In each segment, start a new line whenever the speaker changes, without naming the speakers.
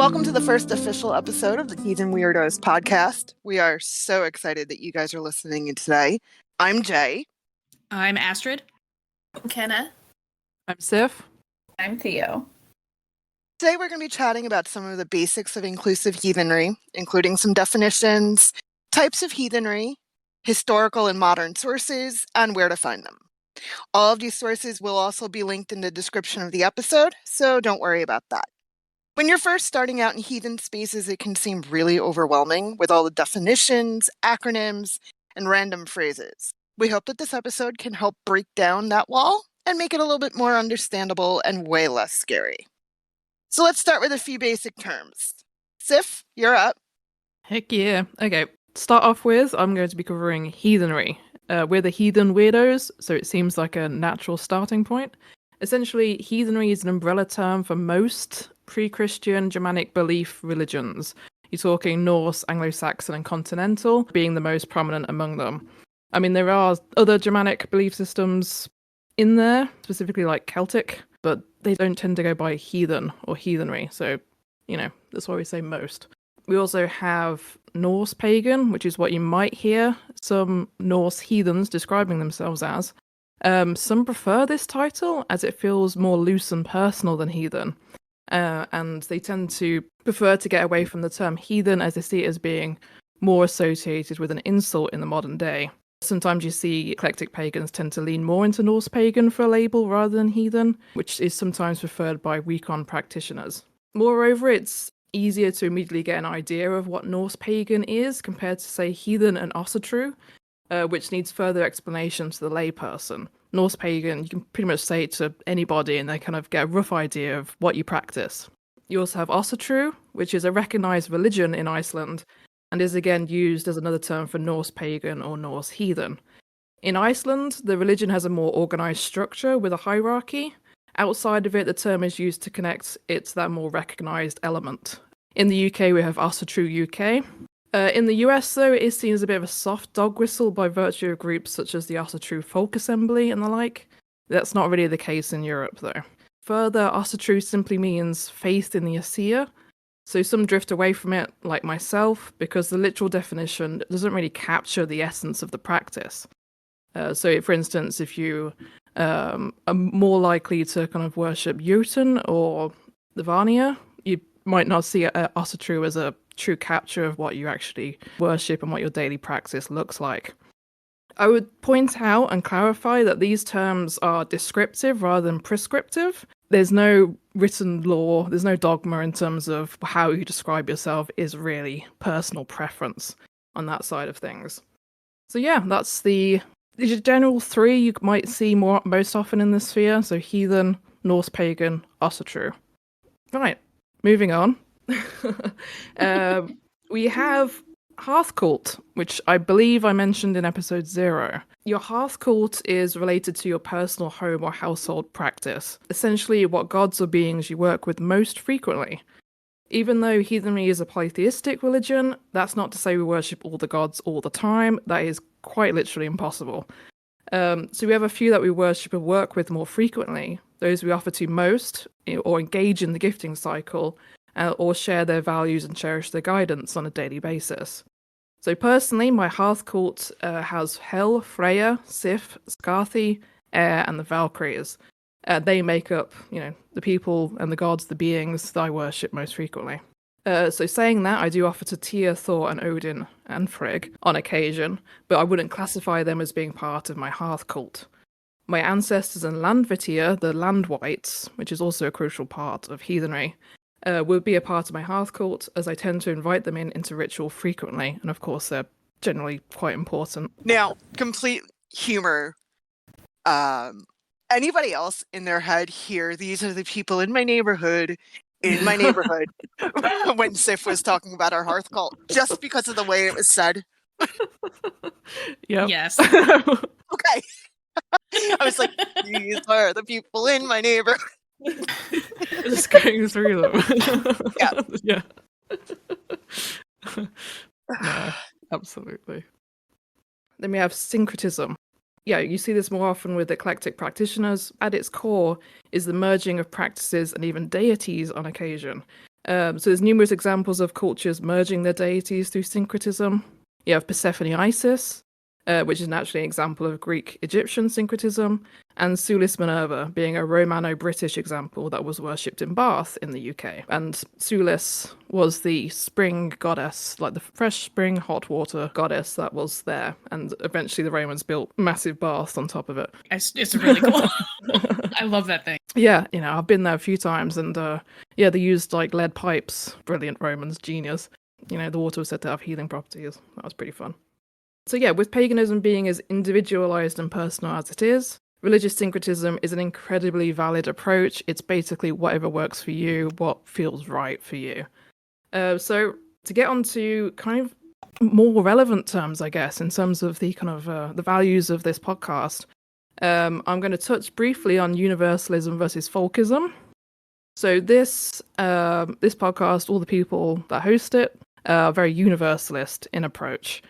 Welcome to the first official episode of the Heathen Wyrdos podcast. We are so excited that you guys are listening in today. I'm Jay.
I'm Astrid.
I'm Kenna.
I'm Sif.
I'm Theo.
Today we're going to be chatting about some of the basics of inclusive heathenry, including some definitions, types of heathenry, historical and modern sources, and where to find them. All of these sources will also be linked in the description of the episode, so don't worry about that. When you're first starting out in heathen spaces, it can seem really overwhelming with all the definitions, acronyms, and random phrases. We hope that this episode can help break down that wall and make it a little bit more understandable and way less scary. So let's start with a few basic terms. Sif, you're up.
Heck yeah. Okay, to start off with, I'm going to be covering heathenry. We're the Heathen Wyrdos, so it seems like a natural starting point. Essentially, heathenry is an umbrella term for most pre-Christian Germanic belief religions. You're talking Norse, Anglo-Saxon, and Continental being the most prominent among them. I mean, there are other Germanic belief systems in there, specifically like Celtic, but they don't tend to go by heathen or heathenry, so, that's why we say most. We also have Norse Pagan, which is what you might hear some Norse heathens describing themselves as. Some prefer this title as it feels more loose and personal than heathen. And they tend to prefer to get away from the term heathen as they see it as being more associated with an insult in the modern day. Sometimes you see eclectic pagans tend to lean more into Norse pagan for a label rather than heathen, which is sometimes preferred by weak-on practitioners. Moreover, it's easier to immediately get an idea of what Norse pagan is compared to, say, heathen and Ossatru, which needs further explanation to the layperson. Norse pagan, you can pretty much say it to anybody and they kind of get a rough idea of what you practice. You also have Ossatru, which is a recognised religion in Iceland, and is again used as another term for Norse pagan or Norse heathen. In Iceland, the religion has a more organised structure with a hierarchy. Outside of it, the term is used to connect it to that more recognised element. In the UK, we have Ossatru UK. In the US, though, it is seen as a bit of a soft dog whistle by virtue of groups such as the Ossatru Folk Assembly and the like. That's not really the case in Europe, though. Further, Ossatru simply means faith in the Asir, so some drift away from it, like myself, because the literal definition doesn't really capture the essence of the practice. So, for instance, if you are more likely to kind of worship Jotun or the Vanir, you might not see Ossatru as a true capture of what you actually worship and what your daily practice looks like. I would point out and clarify that these terms are descriptive rather than prescriptive. There's no written law, there's no dogma in terms of how you describe yourself is really personal preference on that side of things. So yeah, that's the general three you might see most often in this sphere. So heathen, Norse pagan, Ossatru. Right, moving on. We have Hearth cult, which I believe I mentioned in episode 0. Your Hearth cult is related to your personal home or household practice, essentially what gods or beings you work with most frequently. Even though heathenry is a polytheistic religion, that's not to say we worship all the gods all the time. That is quite literally impossible. So we have a few that we worship and work with more frequently, those we offer to most, or engage in the gifting cycle, or share their values and cherish their guidance on a daily basis. So personally, my Hearth cult has Hel, Freya, Sif, Skarthi, Air, and the Valkyries. They make up, the people and the gods, the beings that I worship most frequently. So saying that, I do offer to Tyr, Thor, and Odin, and Frigg on occasion, but I wouldn't classify them as being part of my Hearth cult. My ancestors and Landvitir, the Land Wights, which is also a crucial part of heathenry, would be a part of my Hearth cult, as I tend to invite them into ritual frequently, and of course they're generally quite important.
Now, complete humor. Anybody else in their head hear these are the people in my neighborhood, when Sif was talking about our Hearth cult, just because of the way it was said?
Yeah.
Yes.
Okay. I was like, these are the people in my neighborhood.
Just going through them.
Yeah.
No, absolutely. Then we have syncretism. Yeah, you see this more often with eclectic practitioners. At its core is the merging of practices and even deities on occasion. So there's numerous examples of cultures merging their deities through syncretism. You have Persephone Isis, which is naturally an example of Greek-Egyptian syncretism, and Sulis Minerva being a Romano-British example that was worshipped in Bath in the UK. And Sulis was the spring goddess, like the fresh spring hot water goddess that was there. And eventually the Romans built massive baths on top of it.
It's really cool. I love that thing.
Yeah, I've been there a few times, and yeah, they used like lead pipes. Brilliant Romans, genius. The water was said to have healing properties. That was pretty fun. So yeah, with paganism being as individualized and personal as it is, religious syncretism is an incredibly valid approach. It's basically whatever works for you, what feels right for you. So to get on to kind of more relevant terms, I guess, in terms of the kind of the values of this podcast, I'm going to touch briefly on universalism versus folkism. So this podcast, all the people that host it, are very universalist in approach.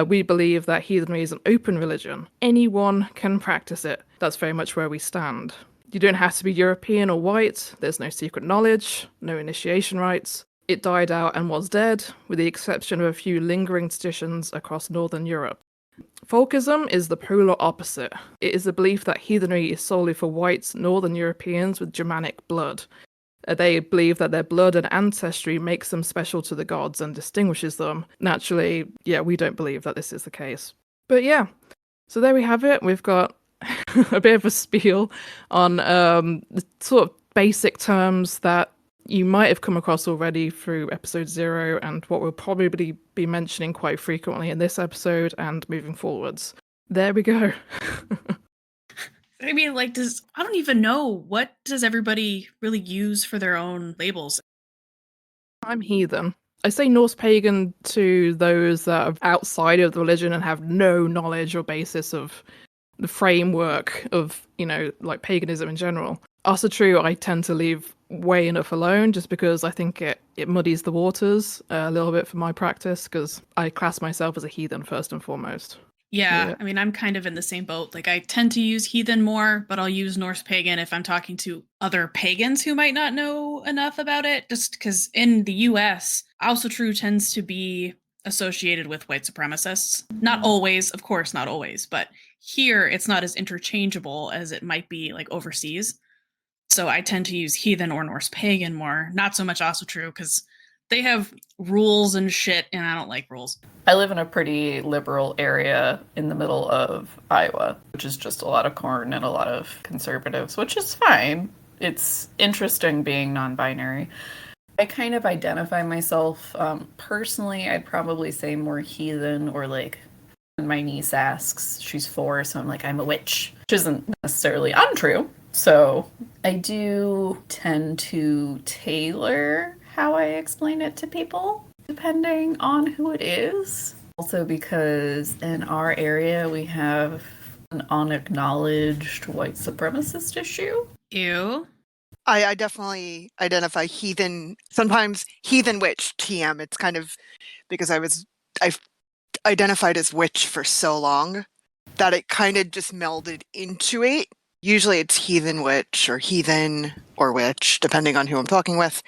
We believe that heathenry is an open religion. Anyone can practice it. That's very much where we stand. You don't have to be European or white. There's no secret knowledge, no initiation rites. It died out and was dead, with the exception of a few lingering traditions across Northern Europe. Folkism is the polar opposite. It is the belief that heathenry is solely for white Northern Europeans with Germanic blood. They believe that their blood and ancestry makes them special to the gods and distinguishes them. Naturally, yeah, we don't believe that this is the case. But yeah, so there we have it. We've got a bit of a spiel on the sort of basic terms that you might have come across already through episode 0 and what we'll probably be mentioning quite frequently in this episode and moving forwards. There we go.
I mean, I don't even know, what does everybody really use for their own labels?
I'm heathen. I say Norse pagan to those that are outside of the religion and have no knowledge or basis of the framework of, like paganism in general. Also true, I tend to leave way enough alone just because I think it muddies the waters a little bit for my practice, because I class myself as a heathen first and foremost.
Yeah, I mean, I'm kind of in the same boat. I tend to use heathen more, but I'll use Norse pagan if I'm talking to other pagans who might not know enough about it, just because in the US, also true tends to be associated with white supremacists. Not always, of course, not always, but here it's not as interchangeable as it might be overseas. So I tend to use heathen or Norse pagan more, not so much also true, because they have rules and shit, and I don't like rules.
I live in a pretty liberal area in the middle of Iowa, which is just a lot of corn and a lot of conservatives, which is fine. It's interesting being non-binary. I kind of identify myself, personally, I'd probably say more heathen, or when my niece asks, she's 4, so I'm I'm a witch, which isn't necessarily untrue. So I do tend to tailor how I explain it to people, depending on who it is. Also because in our area, we have an unacknowledged white supremacist issue.
Ew.
I definitely identify heathen, sometimes heathen witch, TM. It's kind of because I've identified as witch for so long that it kind of just melded into it. Usually it's heathen witch or heathen or witch, depending on who I'm talking with.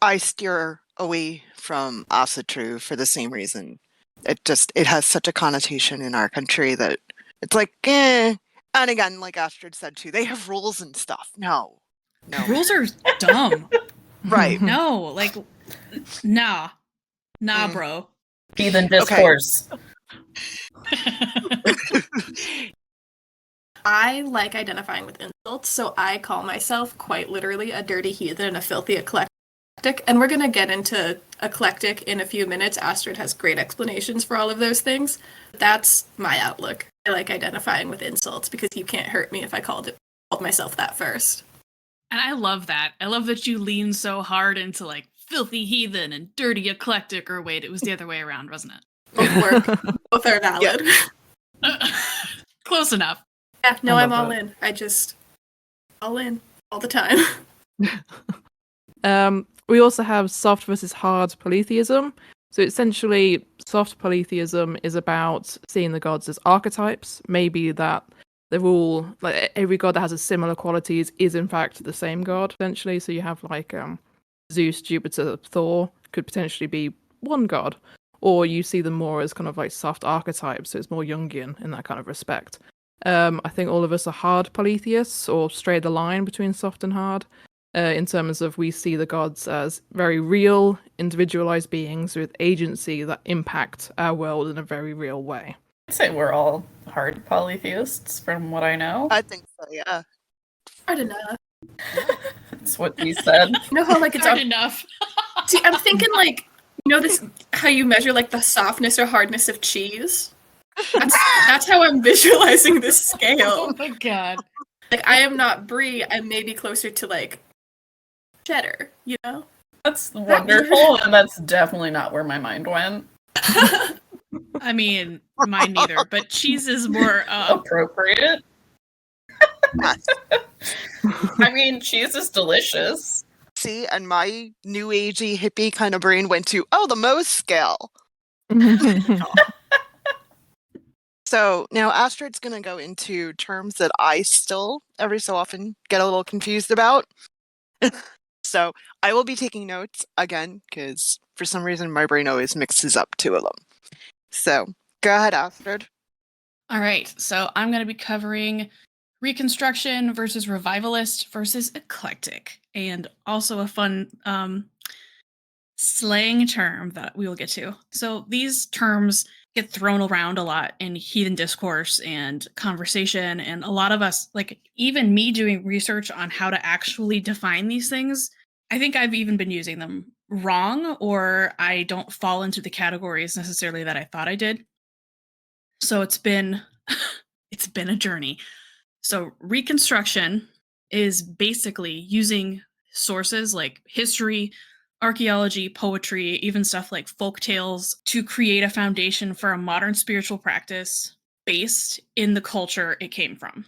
I steer away from Asatru for the same reason. It has such a connotation in our country that it's And again, like Astrid said too, they have rules and stuff. No.
Rules are dumb.
Right.
No, nah, bro.
Heathen discourse.
I like identifying with insults, so I call myself quite literally a dirty heathen and a filthy eclectic. And we're going to get into eclectic in a few minutes. Astrid has great explanations for all of those things. That's my outlook. I like identifying with insults because you can't hurt me if I called myself that first.
And I love that. I love that you lean so hard into filthy heathen and dirty eclectic, or wait, it was the other way around, wasn't it?
Both work. Both are valid.
Yeah. Close enough.
Yeah, no, I'm all in. All in all the time.
We also have soft versus hard polytheism. So essentially, soft polytheism is about seeing the gods as archetypes. Maybe that they're all, every god that has a similar qualities is in fact the same god, essentially. So you have Zeus, Jupiter, Thor could potentially be one god, or you see them more as kind of like soft archetypes, so it's more Jungian in that kind of respect. I think all of us are hard polytheists, or stray the line between soft and hard, in terms of we see the gods as very real, individualized beings with agency that impact our world in a very real way.
I'd say we're all hard polytheists from what I know.
I think so, yeah.
Hard enough.
That's what he said.
You know how like it's
Hard enough.
See, I'm thinking like, you know this how you measure like the softness or hardness of cheese? That's how I'm visualizing this scale.
Oh my god.
Like I am not brie, I'm maybe closer to like cheddar, you know?
That's wonderful, and that's definitely not where my mind went.
I mean, mine neither, but cheese is more
Appropriate.
Yes.
I mean, cheese is delicious.
See, and my new agey hippie kind of brain went to, the Mohs scale. So now Astrid's going to go into terms that I still every so often get a little confused about. So I will be taking notes again, because for some reason my brain always mixes up two of them. So go ahead, Astrid.
All right, so I'm going to be covering Reconstruction versus Revivalist versus Eclectic, and also a fun slang term that we will get to. So these terms get thrown around a lot in heathen discourse and conversation, and a lot of us, like even me doing research on how to actually define these things, I think I've even been using them wrong, or I don't fall into the categories necessarily that I thought I did. So it's been a journey. So Reconstruction is basically using sources like history, archaeology, poetry, even stuff like folk tales to create a foundation for a modern spiritual practice based in the culture it came from.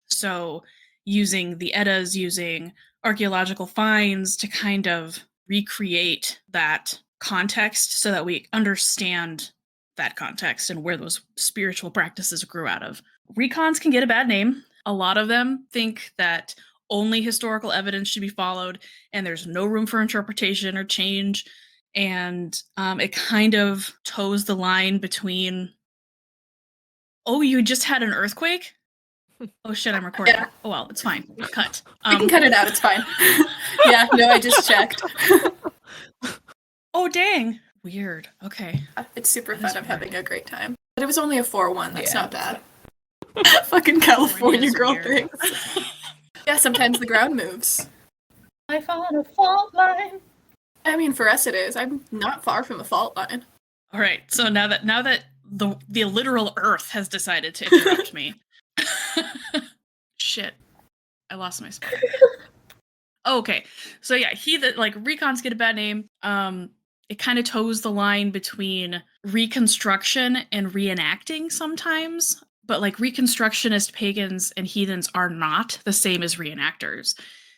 So using the Eddas, using archaeological finds to kind of recreate that context so that we understand that context and where those spiritual practices grew out of. Recons can get a bad name. A lot of them think that only historical evidence should be followed and there's no room for interpretation or change. And it kind of toes the line between, oh, you just had an earthquake? Oh shit, I'm recording.
Yeah.
Oh well, it's fine. Cut.
We can cut it out, it's fine. Yeah, no, I just checked.
Oh dang. Weird. Okay.
It's super
That's
fun. I'm
weird.
having a great time. But it was only a 4-1. That's
Yeah.
not bad. Fucking California
California's
girl
weird.
things. Yeah, sometimes the ground moves.
Life on a fault line.
I mean, for us it is. I'm not far from a fault line.
All right. So now that the literal earth has decided to interrupt me. Shit. I lost my spot. Okay. So yeah, recons get a bad name. It kind of toes the line between reconstruction and reenacting sometimes, but like reconstructionist pagans and heathens are not the same as reenactors.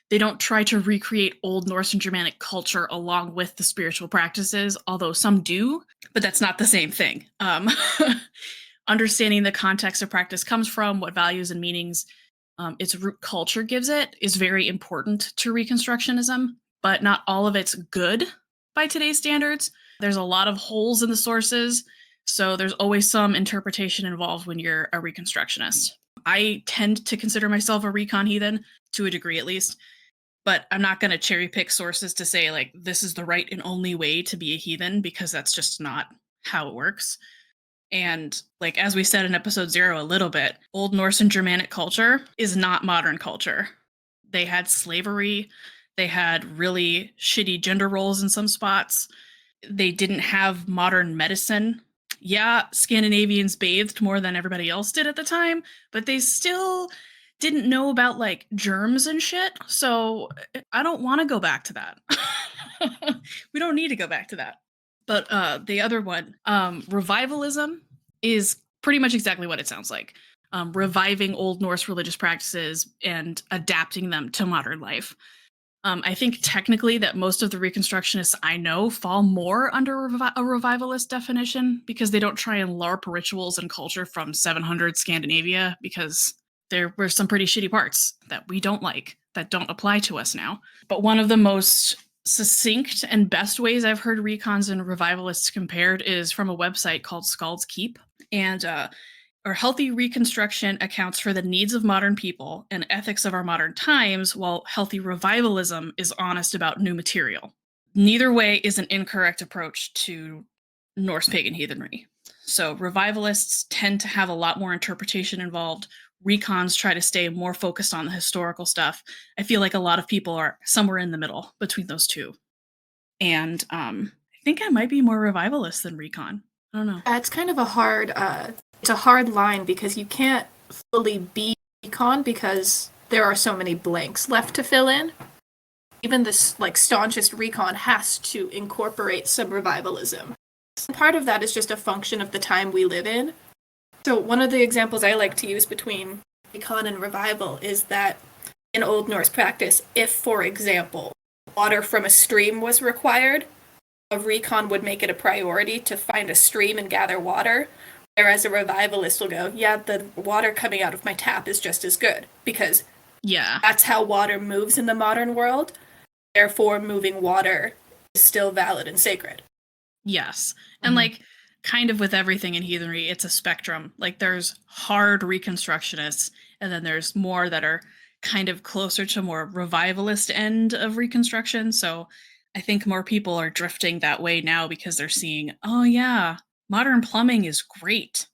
They don't try to recreate Old Norse and Germanic culture along with the spiritual practices, although some do, but that's not the same thing. Understanding the context of practice comes from, what values and meanings its root culture gives it, is very important to Reconstructionism, but not all of it's good by today's standards. There's a lot of holes in the sources, so there's always some interpretation involved when you're a Reconstructionist. I tend to consider myself a recon heathen, to a degree at least, but I'm not going to cherry pick sources to say, like, this is the right and only way to be a heathen, because that's just not how it works. And like, as we said in episode 0 a little bit, Old Norse and Germanic culture is not modern culture. They had slavery. They had really shitty gender roles in some spots. They didn't have modern medicine. Yeah, Scandinavians bathed more than everybody else did at the time, but they still didn't know about like germs and shit. So I don't want to go back to that. We don't need to go back to that. But the other one, revivalism, is pretty much exactly what it sounds like. Reviving Old Norse religious practices and adapting them to modern life. I think technically that most of the Reconstructionists I know fall more under a revivalist definition, because they don't try and LARP rituals and culture from 700 Scandinavia, because there were some pretty shitty parts that we don't like, that don't apply to us now. But one of the most succinct and best ways I've heard recons and revivalists compared is from a website called Skald's Keep. And our healthy reconstruction accounts for the needs of modern people and ethics of our modern times, while healthy revivalism is honest about new material. Neither way is an incorrect approach to Norse pagan heathenry. So revivalists tend to have a lot more interpretation involved. Recons try to stay more focused on the historical stuff. I feel like a lot of people are somewhere in the middle between those two. And I think I might be more revivalist than recon. I don't know.
It's kind of a hard it's a hard line because you can't fully be recon because there are so many blanks left to fill in. Even this like staunchest recon has to incorporate some revivalism. Part of that is just a function of the time we live in. So one of the examples I like to use between recon and revival is that in Old Norse practice, if, for example, water from a stream was required, a recon would make it a priority to find a stream and gather water, whereas a revivalist will go, yeah, the water coming out of my tap is just as good, because that's how water moves in the modern world. Therefore, moving water is still valid and sacred.
Yes. And like kind of with everything in heathenry, it's a spectrum. Like there's hard reconstructionists, and then there's more that are kind of closer to more revivalist end of reconstruction. So I think more people are drifting that way now because they're seeing, oh yeah, modern plumbing is great.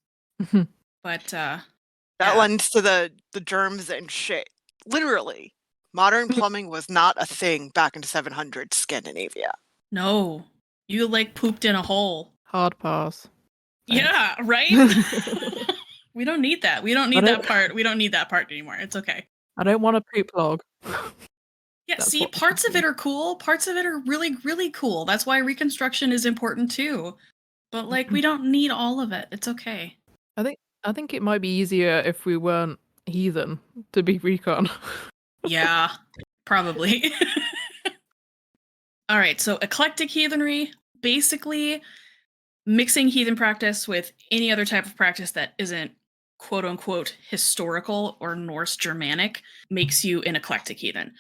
But
that lends to the germs and shit. Literally, modern plumbing was not a thing back in 700 Scandinavia.
No, you like pooped in a hole.
Hard pass. Thanks.
Yeah, right? We don't need that. We don't need that part. We don't need that part anymore. It's okay.
I don't want a poop log.
Yeah,
That's
see,
what-
parts of it are cool. Parts of it are really, really cool. That's why reconstruction is important too. But like, we don't need all of it. It's okay.
I think it might be easier if we weren't heathen to be recon.
Yeah, probably. All right, so eclectic heathenry, basically mixing heathen practice with any other type of practice that isn't quote unquote historical or Norse Germanic makes you an eclectic heathen.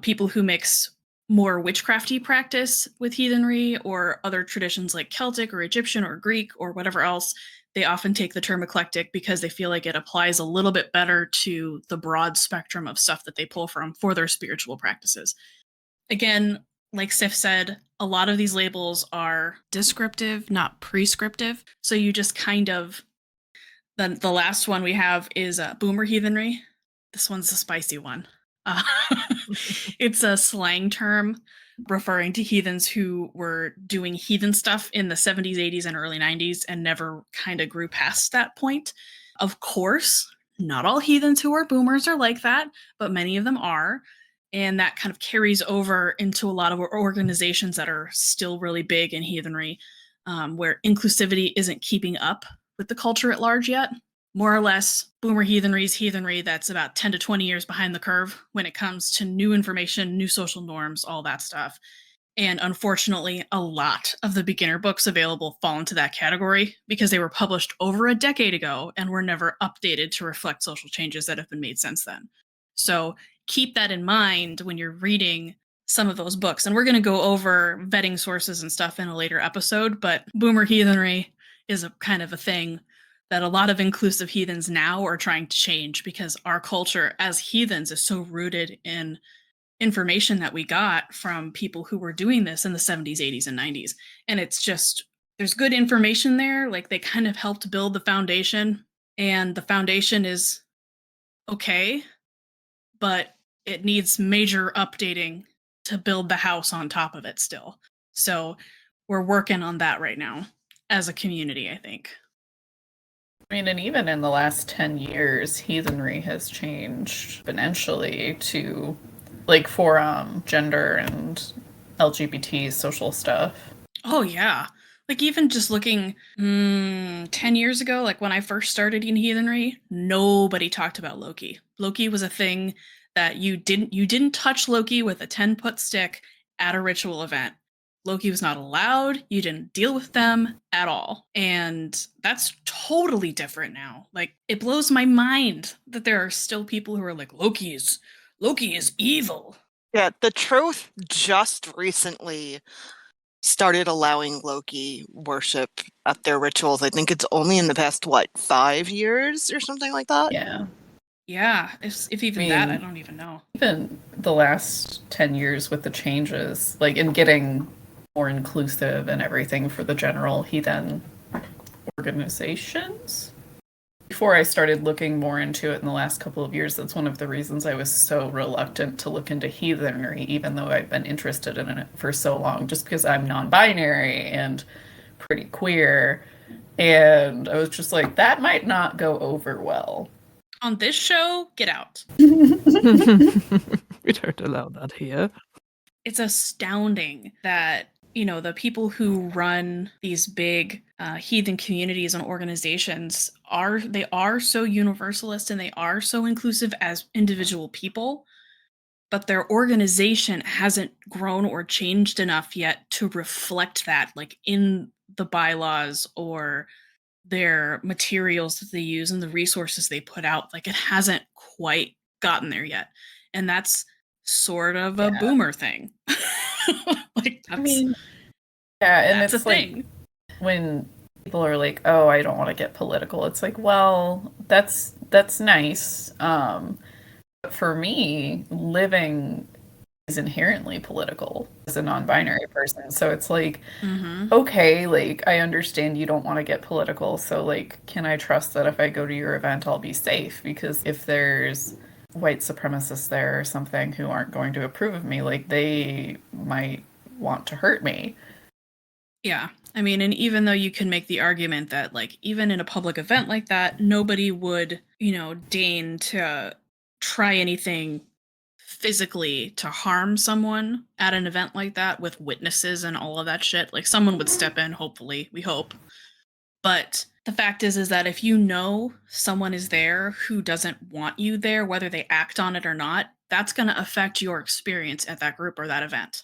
People who mix more witchcrafty practice with heathenry or other traditions like Celtic or Egyptian or Greek or whatever else, they often take the term eclectic because they feel like it applies a little bit better to the broad spectrum of stuff that they pull from for their spiritual practices. Again, like Sif said, a lot of these labels are descriptive, not prescriptive. So you just kind of, the last one we have is boomer heathenry. This one's the spicy one. It's a slang term referring to heathens who were doing heathen stuff in the 70s, 80s, and early 90s and never kind of grew past that point. Of course, not all heathens who are boomers are like that, but many of them are. And that kind of carries over into a lot of organizations that are still really big in heathenry, where inclusivity isn't keeping up with the culture at large yet. More or less, boomer heathenry is heathenry that's about 10 to 20 years behind the curve when it comes to new information, new social norms, all that stuff. And unfortunately, a lot of the beginner books available fall into that category because they were published over a decade ago and were never updated to reflect social changes that have been made since then. So keep that in mind when you're reading some of those books. And we're going to go over vetting sources and stuff in a later episode, but boomer heathenry is a kind of a thing that a lot of inclusive heathens now are trying to change because our culture as heathens is so rooted in information that we got from people who were doing this in the 70s, 80s, and 90s. And it's just, there's good information there. Like they kind of helped build the foundation, and the foundation is okay, but it needs major updating to build the house on top of it still. So we're working on that right now as a community, I think.
I mean, and even in the last 10 years, heathenry has changed exponentially to, like, for gender and LGBT social stuff.
Oh, yeah. Like, even just looking 10 years ago, like when I first started in heathenry, nobody talked about Loki. Loki was a thing that you didn't touch Loki with a 10-foot stick at a ritual event. Loki was not allowed. You didn't deal with them at all. And that's totally different now. Like, it blows my mind that there are still people who are like, Loki is evil.
Yeah, the Truth just recently started allowing Loki worship at their rituals. I think it's only in the past, 5 years or something like that?
Yeah.
Yeah, if even that, I don't even know.
Even the last 10 years with the changes, like in getting more inclusive and everything for the general heathen organizations. Before I started looking more into it in the last couple of years, that's one of the reasons I was so reluctant to look into heathenry, even though I've been interested in it for so long, just because I'm non-binary and pretty queer. And I was just like, that might not go over well.
On this show, get out.
We don't allow that here.
It's astounding that, the people who run these big heathen communities and organizations are so universalist and they are so inclusive as individual people, but their organization hasn't grown or changed enough yet to reflect that, like in the bylaws or their materials that they use and the resources they put out. Like, it hasn't quite gotten there yet. And that's sort of a boomer thing. Like, that's,
I mean, yeah, and
that's
it's
a thing.
When people are like, "Oh, I don't want to get political," it's like, well, that's nice. But for me, living is inherently political as a non-binary person. So it's like, okay, like I understand you don't want to get political. So like, can I trust that if I go to your event, I'll be safe? Because if there's white supremacists there or something who aren't going to approve of me, like they might want to hurt me.
Yeah. I mean, and even though you can make the argument that, like, even in a public event like that, nobody would, deign to try anything physically to harm someone at an event like that with witnesses and all of that shit. Like, someone would step in, hopefully, we hope. But the fact is that if you know someone is there who doesn't want you there, whether they act on it or not, that's going to affect your experience at that group or that event.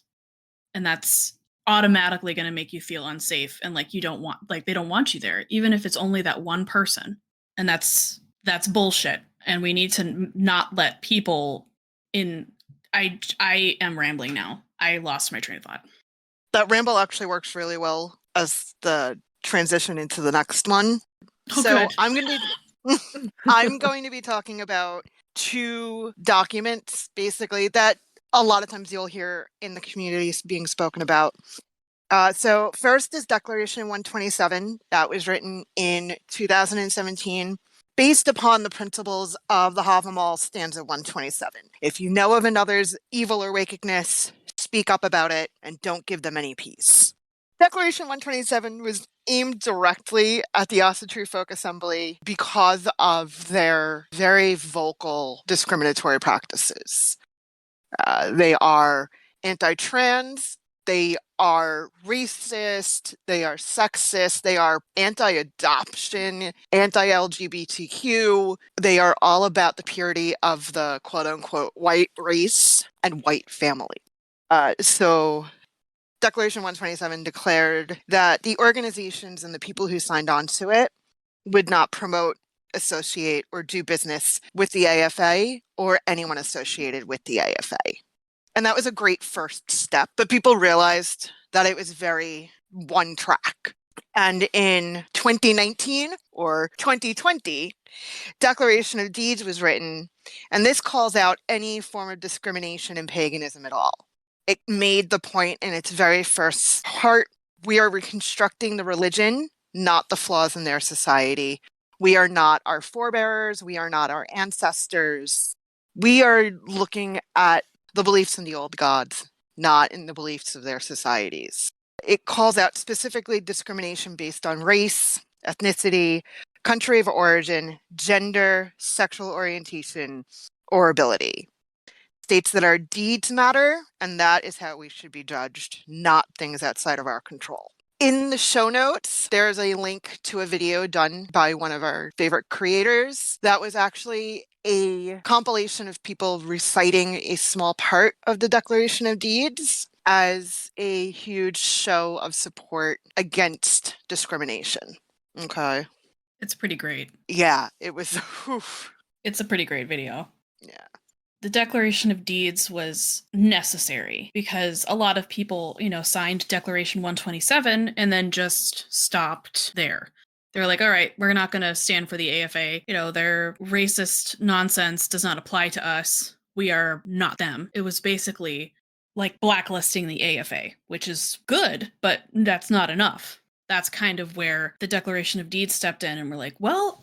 And that's automatically going to make you feel unsafe and like they don't want you there, even if it's only that one person. And that's bullshit. And we need to not let people in. I am rambling now. I lost my train of thought.
That ramble actually works really well as the transition into the next one.
Oh,
so
good.
I'm going to be talking about 2 documents, basically, that a lot of times you'll hear in the communities being spoken about. So first is Declaration 127, that was written in 2017, based upon the principles of the Havamal stanza 127. If you know of another's evil or wickedness, speak up about it and don't give them any peace. Declaration 127 was aimed directly at the Asatru Folk Assembly because of their very vocal discriminatory practices. They are anti-trans, they are racist, they are sexist, they are anti-adoption, anti-LGBTQ. They are all about the purity of the quote-unquote white race and white family. So Declaration 127 declared that the organizations and the people who signed on to it would not promote, associate, or do business with the AFA or anyone associated with the AFA. And that was a great first step, but people realized that it was very one track. And in 2019 or 2020, Declaration of Deeds was written, and this calls out any form of discrimination in paganism at all. It made the point in its very first part, we are reconstructing the religion, not the flaws in their society. We are not our forebears. We are not our ancestors. We are looking at the beliefs in the old gods, not in the beliefs of their societies. It calls out specifically discrimination based on race, ethnicity, country of origin, gender, sexual orientation, or ability. States that our deeds matter, and that is how we should be judged, not things outside of our control. In the show notes, there's a link to a video done by one of our favorite creators that was actually a compilation of people reciting a small part of the Declaration of Deeds as a huge show of support against discrimination. Okay.
It's pretty great.
Yeah, it was.
It's a pretty great video.
Yeah.
the Declaration of Deeds was necessary because a lot of people, signed Declaration 127 and then just stopped there. They're like, all right, we're not going to stand for the AFA. Their racist nonsense does not apply to us. We are not them. It was basically like blacklisting the AFA, which is good, but that's not enough. That's kind of where the Declaration of Deeds stepped in and we're like, well,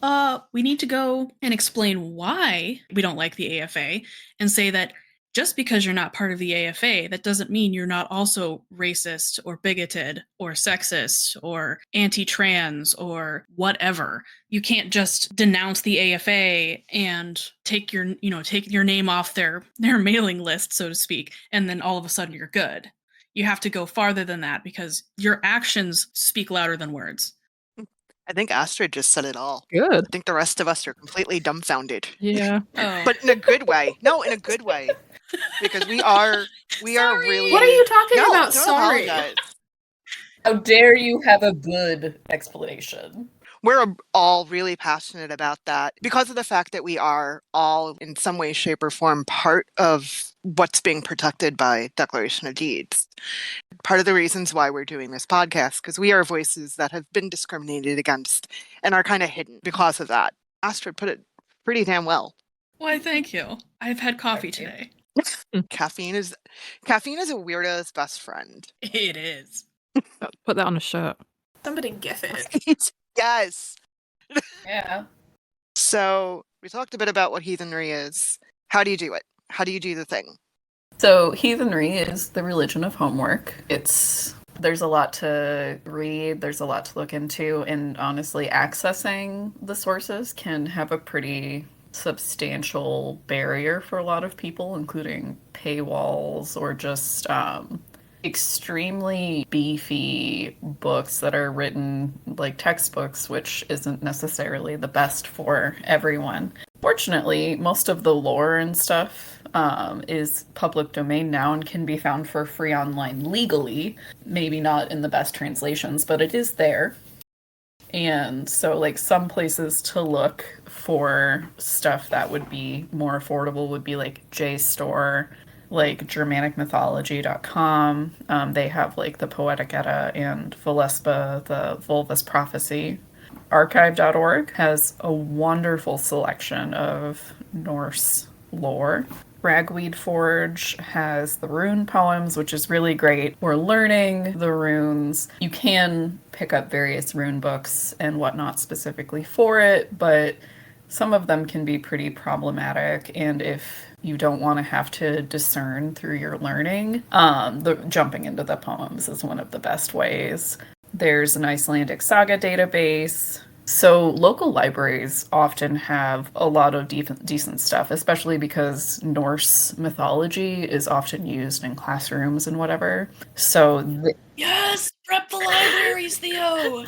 we need to go and explain why we don't like the AFA and say that just because you're not part of the AFA, that doesn't mean you're not also racist or bigoted or sexist or anti-trans or whatever. You can't just denounce the AFA and take your name off their mailing list, so to speak, and then all of a sudden you're good. You have to go farther than that because your actions speak louder than words.
I think Astrid just said it all.
Good.
I think the rest of us are completely dumbfounded.
Yeah.
Oh.
But in a good way. No, in a good way. Because we are really...
What are you talking
No,
about?
don't
Sorry.
apologize.
How dare you have a good explanation?
We're all really passionate about that because of the fact that we are all in some way, shape, or form part of what's being protected by Declaration of Deeds. Part of the reasons why we're doing this podcast, because we are voices that have been discriminated against and are kind of hidden because of that. Astrid put it pretty damn well.
Why, thank you. I've had coffee today.
Caffeine is a weirdo's best friend.
It is.
Put that on a shirt.
Somebody gif it.
Yes.
Yeah.
So we talked a bit about what heathenry is. How do you do it? How do you do the thing?
So heathenry is the religion of homework. There's a lot to read, there's a lot to look into, and honestly accessing the sources can have a pretty substantial barrier for a lot of people, including paywalls or just extremely beefy books that are written like textbooks, which isn't necessarily the best for everyone. Fortunately, most of the lore and stuff is public domain now and can be found for free online legally. Maybe not in the best translations, but it is there. And so, like, some places to look for stuff that would be more affordable would be like JSTOR, like GermanicMythology.com. They have like the Poetic Edda and Voluspa, the Volvus Prophecy. Archive.org has a wonderful selection of Norse lore. Ragweed Forge has the Rune Poems, which is really great for learning the runes. You can pick up various rune books and whatnot specifically for it, but some of them can be pretty problematic, and if you don't want to have to discern through your learning, jumping into the poems is one of the best ways. There's an Icelandic Saga Database. So local libraries often have a lot of decent stuff, especially because Norse mythology is often used in classrooms and whatever. So
Yes! Prep the libraries, Theo!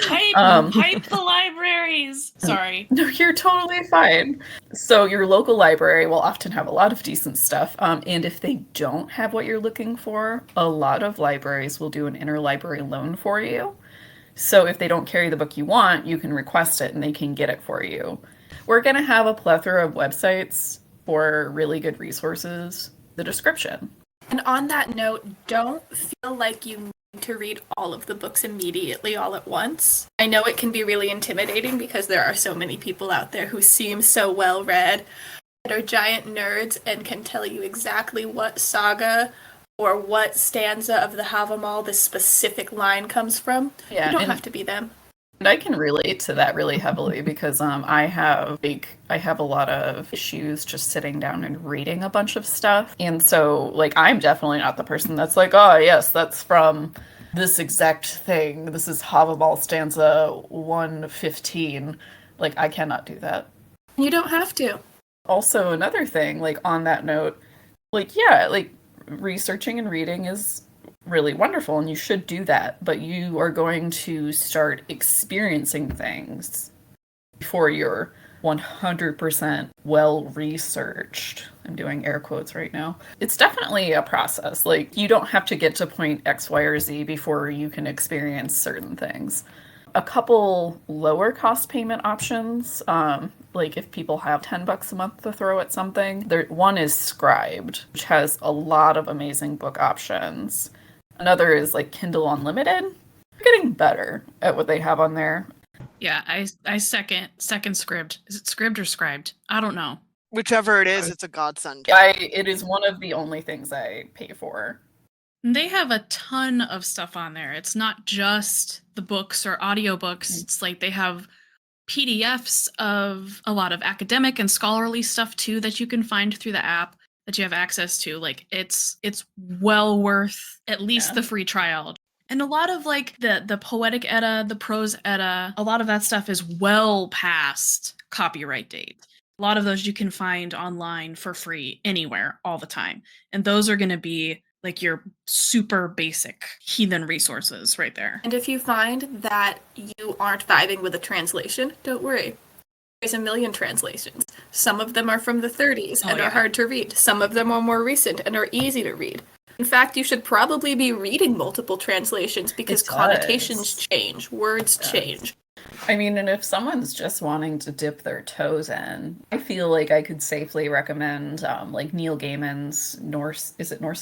Hype the libraries! Sorry.
No, you're totally fine. So your local library will often have a lot of decent stuff. And if they don't have what you're looking for, a lot of libraries will do an interlibrary loan for you. So if they don't carry the book you want, you can request it and they can get it for you. We're going to have a plethora of websites for really good resources, the description.
And on that note, don't feel like you need to read all of the books immediately all at once. I know it can be really intimidating because there are so many people out there who seem so well read, that are giant nerds and can tell you exactly what saga or what stanza of the Havamal this specific line comes from.
Yeah,
you don't have to be them.
And I can relate to that really heavily because I have a lot of issues just sitting down and reading a bunch of stuff. And so, like, I'm definitely not the person that's like, oh, yes, that's from this exact thing. This is Havamal stanza 115. Like, I cannot do that.
You don't have to.
Also, another thing, like, on that note, like, yeah, like, researching and reading is really wonderful and you should do that, but you are going to start experiencing things before you're 100% well researched. I'm doing air quotes right now. It's definitely a process. Like, you don't have to get to point X, Y, or Z before you can experience certain things. A couple lower cost payment options like if people have $10 a month to throw at something, one is Scribd, which has a lot of amazing book options. Another is like Kindle Unlimited. They're getting better at what they have on there.
Yeah, I second Scribd. Is it Scribd or Scribed? I don't know.
Whichever it is, it's a godsend.
It is one of the only things I pay for.
They have a ton of stuff on there. It's not just the books or audiobooks. It's like they have PDFs of a lot of academic and scholarly stuff too that you can find through the app that you have access to. Like it's well worth at least the free trial. And a lot of like the Poetic Edda, the Prose Edda, a lot of that stuff is well past copyright date. A lot of those you can find online for free anywhere all the time. And those are going to be like your super basic heathen resources right there.
And if you find that you aren't vibing with a translation, don't worry. There's a million translations. Some of them are from the 30s and are hard to read. Some of them are more recent and are easy to read. In fact, you should probably be reading multiple translations because connotations change, words change.
I mean, and if someone's just wanting to dip their toes in, I feel like I could safely recommend like Neil Gaiman's Norse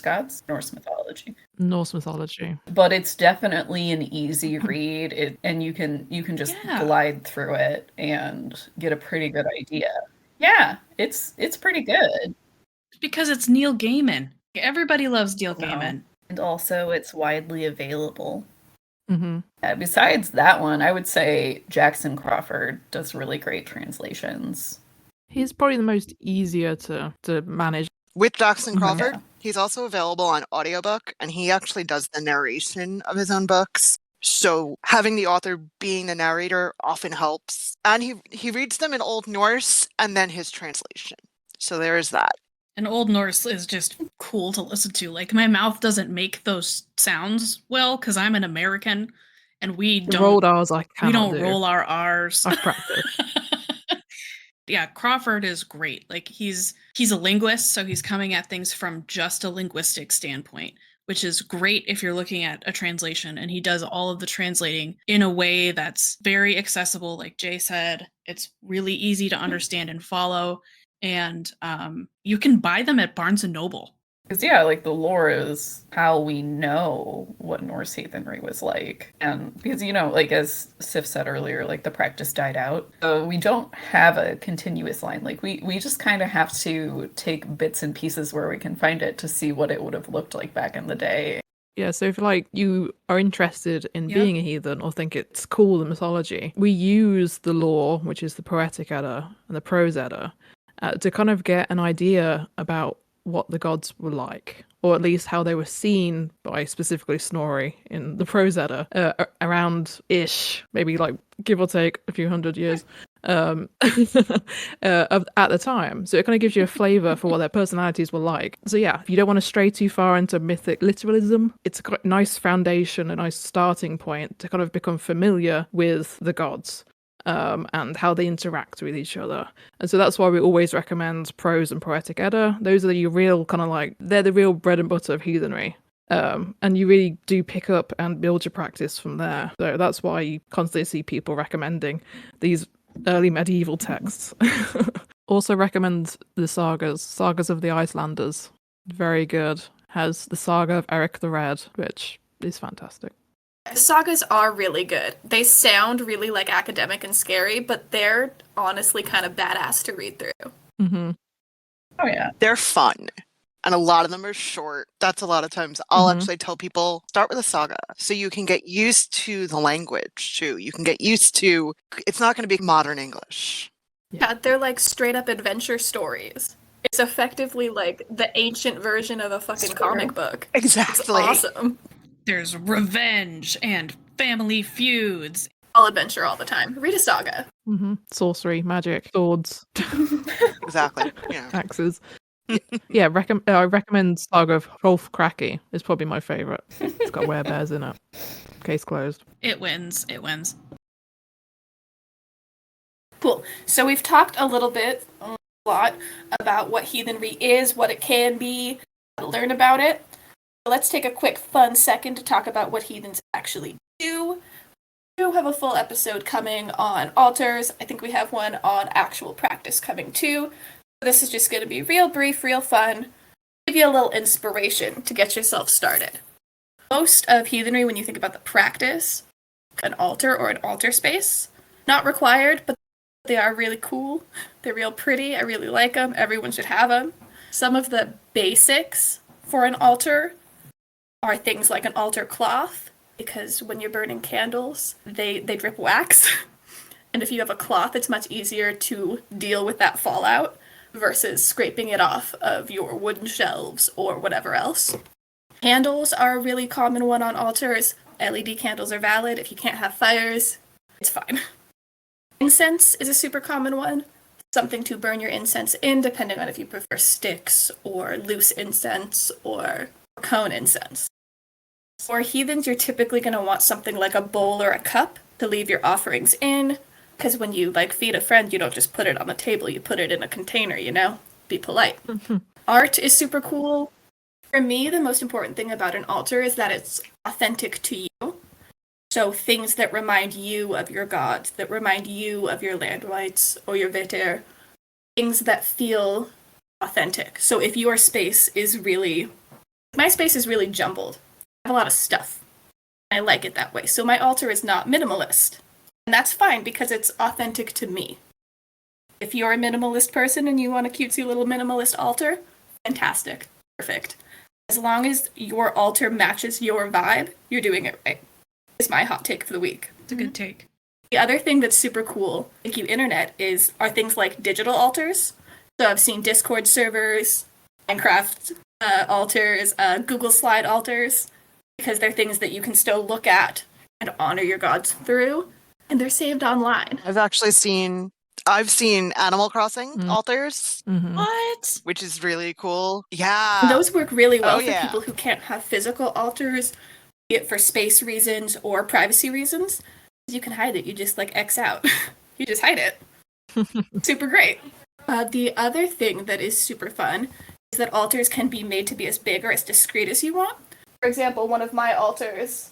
Gods? Norse Mythology.
Norse Mythology.
But it's definitely an easy read, and you can just glide through it and get a pretty good idea. Yeah, it's pretty good.
Because it's Neil Gaiman. Everybody loves Neil Gaiman.
And also it's widely available.
Mm-hmm.
Besides that one, I would say Jackson Crawford does really great translations.
He's probably the most easier to manage.
With Jackson Crawford, he's also available on audiobook, and he actually does the narration of his own books. So having the author being the narrator often helps. And he reads them in Old Norse and then his translation. So there is that.
And Old Norse is just cool to listen to. Like, my mouth doesn't make those sounds well because I'm an American, and we don't
roll R's. We
don't roll our R's.
I practice.
Yeah, Crawford is great. Like, he's a linguist, so he's coming at things from just a linguistic standpoint, which is great if you're looking at a translation. And he does all of the translating in a way that's very accessible. Like Jay said, it's really easy to understand and follow. And you can buy them at Barnes & Noble.
Because, like, the lore is how we know what Norse Heathenry was like. And because, like, as Sif said earlier, like, the practice died out. So we don't have a continuous line. Like, we just kind of have to take bits and pieces where we can find it to see what it would have looked like back in the day.
Yeah, so if like you are interested in being a heathen or think it's cool, the mythology, we use the lore, which is the Poetic Edda and the Prose Edda, to kind of get an idea about what the gods were like, or at least how they were seen by specifically Snorri in the Prose Edda, around-ish, maybe like give or take a few hundred years at the time. So it kind of gives you a flavour for what their personalities were like. So yeah, if you don't want to stray too far into mythic literalism, it's a nice foundation, a nice starting point to kind of become familiar with the gods. And how they interact with each other. And so that's why we always recommend Prose and Poetic Edda. Those are your real kind of like, they're the real bread and butter of heathenry. And you really do pick up and build your practice from there. So that's why you constantly see people recommending these early medieval texts. Also recommend the Sagas of the Icelanders. Very good. Has the Saga of Eric the Red, which is fantastic.
Sagas are really good. They sound really like academic and scary, but they're honestly kind of badass to read through.
Mm-hmm.
Oh yeah.
They're fun. And a lot of them are short. That's a lot of times I'll actually tell people, start with a saga. So you can get used to the language too. You can get used to, it's not going to be modern English.
Yeah, they're like straight up adventure stories. It's effectively like the ancient version of a fucking comic book.
Exactly.
It's awesome.
There's revenge and family feuds.
All adventure all the time. Read a saga.
Mm-hmm. Sorcery, magic, swords.
Exactly. Yeah.
Axes. I recommend Saga of Hrolf Kraki. It's probably my favourite. It's got werebears in it. Case closed.
It wins.
Cool. So we've talked a lot about what heathenry is, what it can be, how to learn about it. Let's take a quick fun second to talk about what heathens actually do. do have a full episode coming on altars. I think we have one on actual practice coming too. This is just going to be real brief, real fun, give you a little inspiration to get yourself started. Most of Heathenry, when you think about the practice, an altar or an altar space, not required, but they are really cool. They're real pretty. I really like them. Everyone should have them. Some of the basics for an altar are things like an altar cloth, because when you're burning candles, they drip wax. And if you have a cloth, it's much easier to deal with that fallout versus scraping it off of your wooden shelves or whatever else. Candles are a really common one on altars. LED candles are valid. If you can't have fires, it's fine. Incense is a super common one. Something to burn your incense in, depending on if you prefer sticks or loose incense or cone incense. For heathens, you're typically going to want something like a bowl or a cup to leave your offerings in, because when you feed a friend, you don't just put it on the table, you put it in a container, Be polite. Art is super cool. For me, the most important thing about an altar is that it's authentic to you. So things that remind you of your gods, that remind you of your land rights or your veter, things that feel authentic. So if your space is my space is really jumbled. I have a lot of stuff. I like it that way. So my altar is not minimalist. And that's fine because it's authentic to me. If you're a minimalist person and you want a cutesy little minimalist altar, fantastic. Perfect. As long as your altar matches your vibe, you're doing it right. Is my hot take for the week.
It's a good take.
The other thing that's super cool, thank you internet, are things like digital altars. So I've seen Discord servers, Minecraft altars, Google Slide altars, because they're things that you can still look at and honor your gods through, and they're saved online.
I've seen Animal Crossing altars,
What?
which is really cool. Yeah.
And those work really well for
yeah.
people who can't have physical altars, be it for space reasons or privacy reasons. You can hide it. You just X out. You just hide it. Super great. The other thing that is super fun is that altars can be made to be as big or as discreet as you want. For example, one of my altars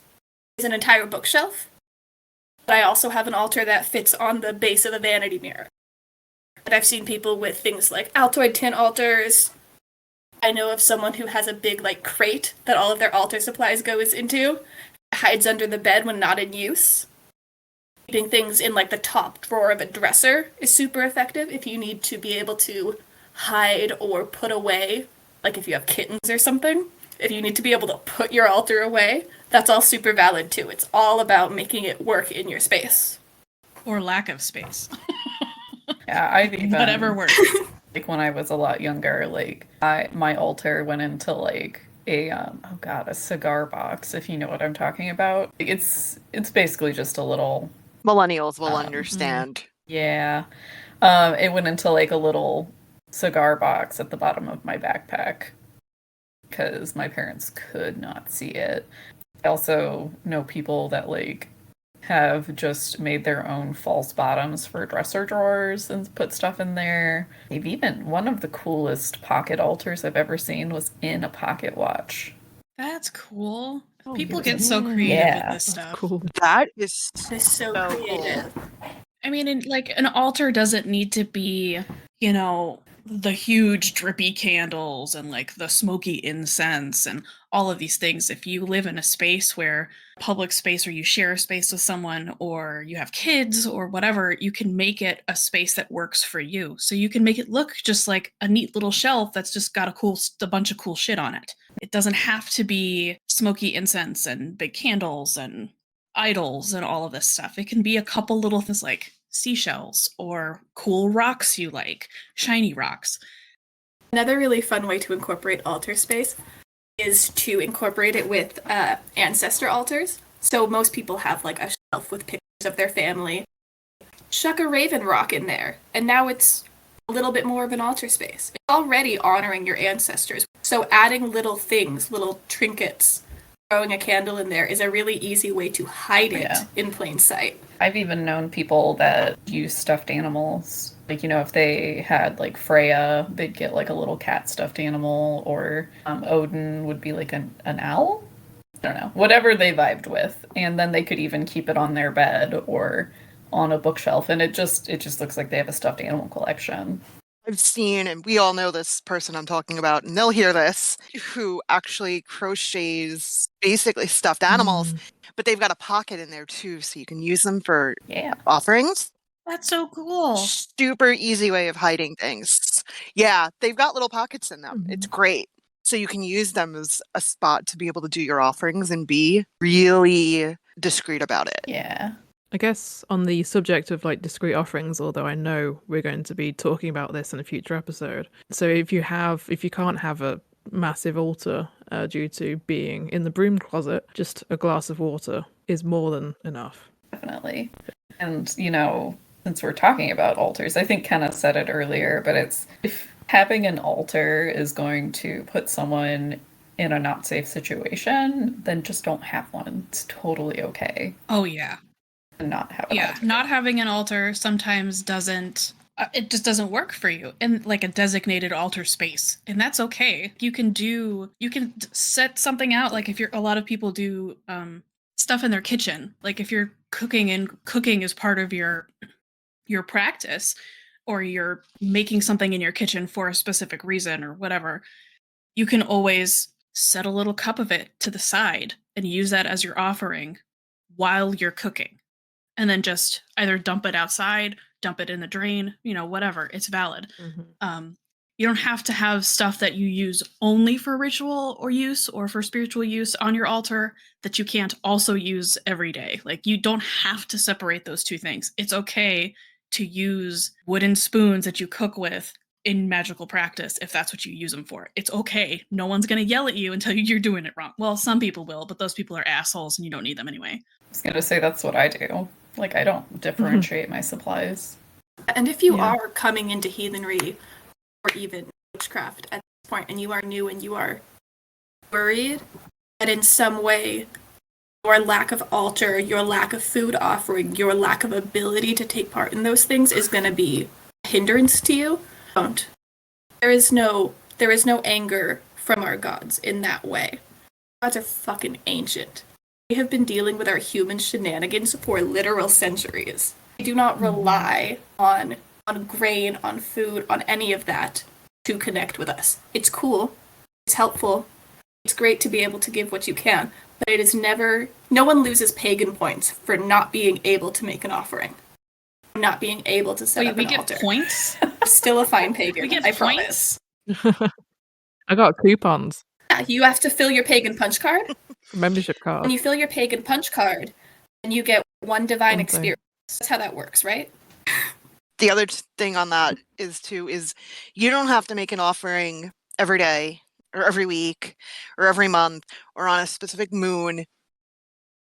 is an entire bookshelf, but I also have an altar that fits on the base of a vanity mirror. And I've seen people with things like Altoid tin altars. I know of someone who has a big crate that all of their altar supplies goes into, hides under the bed when not in use. Keeping things in the top drawer of a dresser is super effective if you need to be able to hide or put away, if you have kittens or something. If you need to be able to put your altar away, that's all super valid too. It's all about making it work in your space.
Or lack of space.
Yeah, I've even...
Whatever works.
When I was a lot younger, my altar went into a cigar box, if you know what I'm talking about. It's basically just a little...
Millennials will understand.
Yeah. It went into a little cigar box at the bottom of my backpack because my parents could not see it. I also know people that have just made their own false bottoms for dresser drawers and put stuff in there. They've even, one of the coolest pocket altars I've ever seen was in a pocket watch.
That's cool.
Oh,
People
yeah.
get so creative with this stuff.
Cool.
That is
It's so
so
creative.
cool.
I mean, an altar doesn't need to be, the huge drippy candles and the smoky incense and all of these things. If you live in a space where public space or you share a space with someone or you have kids or whatever, you can make it a space that works for you. So you can make it look just like a neat little shelf that's just got a bunch of cool shit on it. It doesn't have to be smoky incense and big candles and idols and all of this stuff. It can be a couple little things like seashells or cool rocks you like, shiny rocks.
Another really fun way to incorporate altar space is to incorporate it with ancestor altars. So most people have a shelf with pictures of their family. Chuck a raven rock in there, and now it's a little bit more of an altar space. It's already honoring your ancestors. So adding little things, little trinkets, throwing a candle in there is a really easy way to hide it in plain sight.
I've even known people that use stuffed animals. If they had Freya, they'd get a little cat stuffed animal, or Odin would be an owl. I don't know, whatever they vibed with. And then they could even keep it on their bed or on a bookshelf, and it just looks like they have a stuffed animal collection.
I've seen, and we all know this person I'm talking about, and they'll hear this, who actually crochets basically stuffed animals, but they've got a pocket in there too, so you can use them for offerings.
That's so cool.
Super easy way of hiding things. Yeah, they've got little pockets in them. It's great. So you can use them as a spot to be able to do your offerings and be really discreet about it.
Yeah.
I guess on the subject of like discrete offerings, although I know we're going to be talking about this in a future episode. So if you can't have a massive altar due to being in the broom closet, just a glass of water is more than enough.
Definitely. And, you know, since we're talking about altars, I think Kenna said it earlier, but it's if having an altar is going to put someone in a not safe situation, then just don't have one. It's totally okay.
Oh, yeah.
And not have an altar.
Not having an altar sometimes doesn't, it just doesn't work for you in like a designated altar space. And that's okay. You can set something out. Like if a lot of people do stuff in their kitchen, like if you're cooking and cooking is part of your practice, or you're making something in your kitchen for a specific reason or whatever, you can always set a little cup of it to the side and use that as your offering while you're cooking. And then just either dump it outside, dump it in the drain, whatever. It's valid. You don't have to have stuff that you use only for ritual or use or for spiritual use on your altar that you can't also use every day. Like, you don't have to separate those two things. It's okay to use wooden spoons that you cook with in magical practice if that's what you use them for. It's okay. No one's going to yell at you and tell you you're doing it wrong. Well, some people will, but those people are assholes and you don't need them anyway.
I was going to say that's what I do. Like, I don't differentiate my supplies.
And if you are coming into heathenry or even witchcraft at this point and you are new and you are worried that in some way your lack of altar, your lack of food offering, your lack of ability to take part in those things is going to be a hindrance to you, don't. There is no anger from our gods in that way. Gods are fucking ancient. We have been dealing with our human shenanigans for literal centuries. We do not rely on grain, on food, on any of that to connect with us. It's cool. It's helpful. It's great to be able to give what you can, but it is never... No one loses pagan points for not being able to make an offering. Not being able to set up an altar.
We get points?
Still a fine pagan,
We get
I
points?
promise.
I got coupons.
Yeah, you have to fill your pagan punch card.
Membership card.
When you fill your pagan punch card, and you get one divine
Something.
experience. That's how that works, right?
The other thing on that is you don't have to make an offering every day or every week or every month or on a specific moon.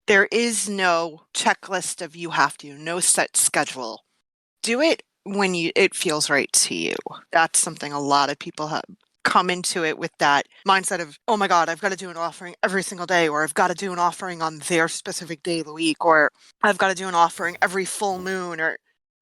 There is no checklist of you have to, no set schedule. Do it when it feels right to you. That's something a lot of people have come into it with, that mindset of, oh my God, I've got to do an offering every single day, or I've got to do an offering on their specific day of the week, or I've got to do an offering every full moon, or...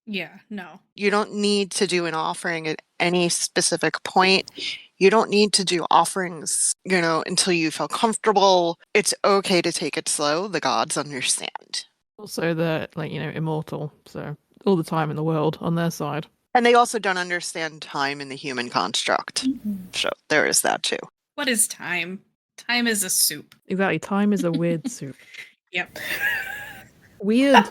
Yeah, no.
You don't need to do an offering at any specific point. You don't need to do offerings, until you feel comfortable. It's okay to take it slow. The gods understand.
Also, they're immortal, so all the time in the world on their side.
And they also don't understand time in the human construct. So there is that too.
What is time? Time is a soup.
Exactly, time is a weird soup.
Yep.
Weird.